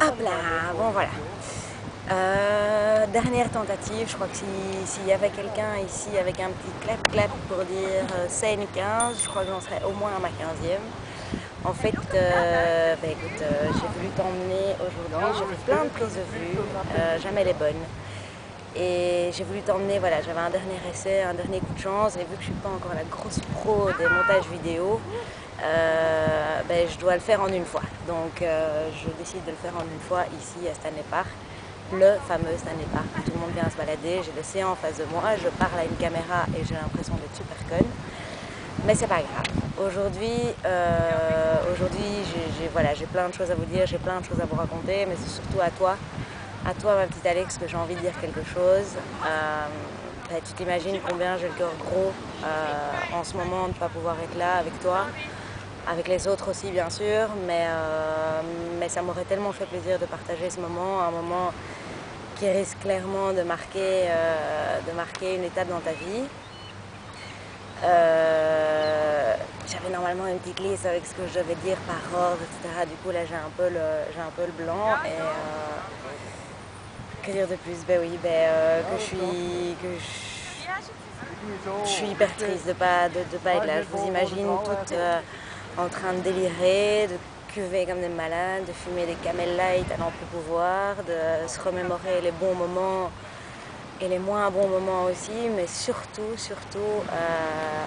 Hop là, bon voilà. Dernière tentative, je crois que s'il y avait quelqu'un ici avec un petit clap-clap pour dire scène 15, je crois que j'en serais au moins à ma 15e. En fait, écoute, j'ai voulu t'emmener aujourd'hui, j'ai fait plein de prises de vue, jamais les bonnes. Et j'ai voulu t'emmener, voilà, j'avais un dernier essai, un dernier coup de chance, et vu que je ne suis pas encore la grosse pro des montages vidéo, je dois le faire en une fois. Donc je décide de le faire en une fois ici à Stanley Park, le fameux Stanley Park où tout le monde vient se balader. J'ai l'océan en face de moi, je parle à une caméra et j'ai l'impression d'être super conne. Mais c'est pas grave. Aujourd'hui, j'ai plein de choses à vous dire, j'ai plein de choses à vous raconter, mais c'est surtout à toi, ma petite Alex, que j'ai envie de dire quelque chose. Tu t'imagines combien j'ai le cœur gros en ce moment de ne pas pouvoir être là avec toi, avec les autres aussi bien sûr, mais ça m'aurait tellement fait plaisir de partager ce moment, un moment qui risque clairement de marquer une étape dans ta vie. J'avais normalement une petite liste avec ce que je devais dire par ordre, etc. Du coup là j'ai un peu le blanc et que dire de plus? Je suis hyper triste de pas être là. Je vous imagine toutes en train de délirer, de cuver comme des malades, de fumer des Camel Light à n'en plus pouvoir, de se remémorer les bons moments et les moins bons moments aussi, mais surtout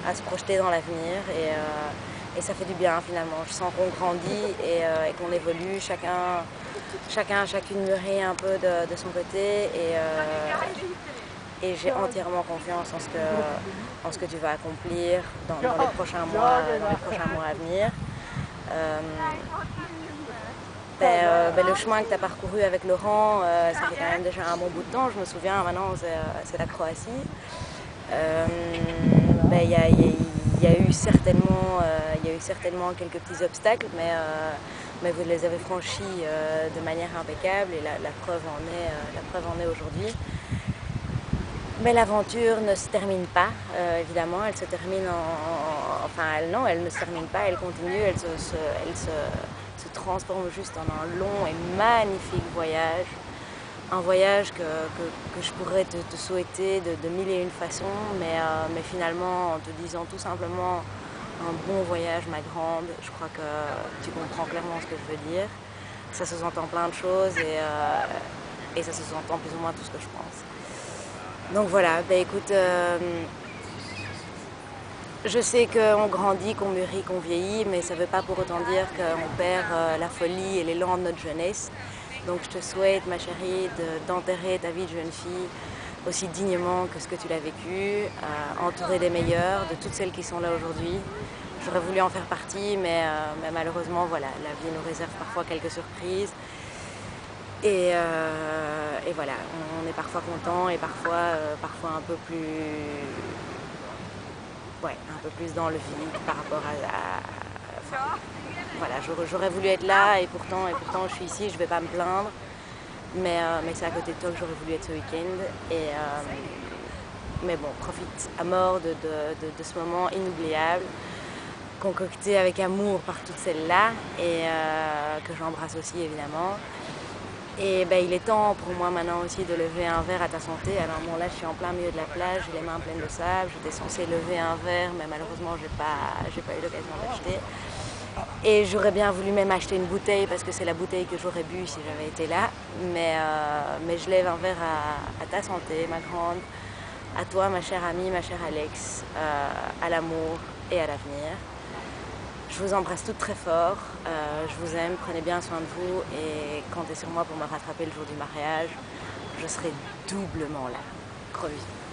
à se projeter dans l'avenir et ça fait du bien finalement. Je sens qu'on grandit et qu'on évolue, chacune mûrit un peu de son côté et j'ai entièrement confiance en ce que tu vas accomplir dans les prochains mois à venir. Le chemin que tu as parcouru avec Laurent, ça fait quand même déjà un bon bout de temps. Je me souviens, maintenant c'est la Croatie. Il y a eu certainement quelques petits obstacles, mais vous les avez franchis de manière impeccable et la preuve en est aujourd'hui. Mais l'aventure ne se termine pas, évidemment, elle se termine elle ne se termine pas, elle continue, elle se transforme juste en un long et magnifique voyage. Un voyage que je pourrais te souhaiter de mille et une façons, mais finalement en te disant tout simplement un bon voyage ma grande, je crois que tu comprends clairement ce que je veux dire. Ça se sent en plein de choses et ça se sent en plus ou moins tout ce que je pense. Donc voilà, écoute, je sais qu'on grandit, qu'on mûrit, qu'on vieillit, mais ça ne veut pas pour autant dire qu'on perd la folie et l'élan de notre jeunesse. Donc je te souhaite, ma chérie, d'enterrer ta vie de jeune fille aussi dignement que ce que tu l'as vécu, entourée des meilleurs, de toutes celles qui sont là aujourd'hui. J'aurais voulu en faire partie, mais malheureusement, voilà, la vie nous réserve parfois quelques surprises. Et voilà, on est parfois content et parfois un peu plus dans le vide par rapport voilà, j'aurais voulu être là et pourtant je suis ici, je vais pas me plaindre, mais c'est à côté de toi que j'aurais voulu être ce week-end. Mais bon, profite à mort de ce moment inoubliable, concocté avec amour par toutes celles-là et que j'embrasse aussi évidemment. Et il est temps pour moi maintenant aussi de lever un verre à ta santé. Alors bon, là je suis en plein milieu de la plage, j'ai les mains pleines de sable, j'étais censée lever un verre, mais malheureusement j'ai pas eu l'occasion d'acheter. Et j'aurais bien voulu même acheter une bouteille parce que c'est la bouteille que j'aurais bu si j'avais été là. Mais je lève un verre à ta santé, ma grande, à toi, ma chère amie, ma chère Alex, à l'amour et à l'avenir. Je vous embrasse toutes très fort, je vous aime, prenez bien soin de vous et comptez sur moi pour me rattraper le jour du mariage. Je serai doublement là. Gros bisous.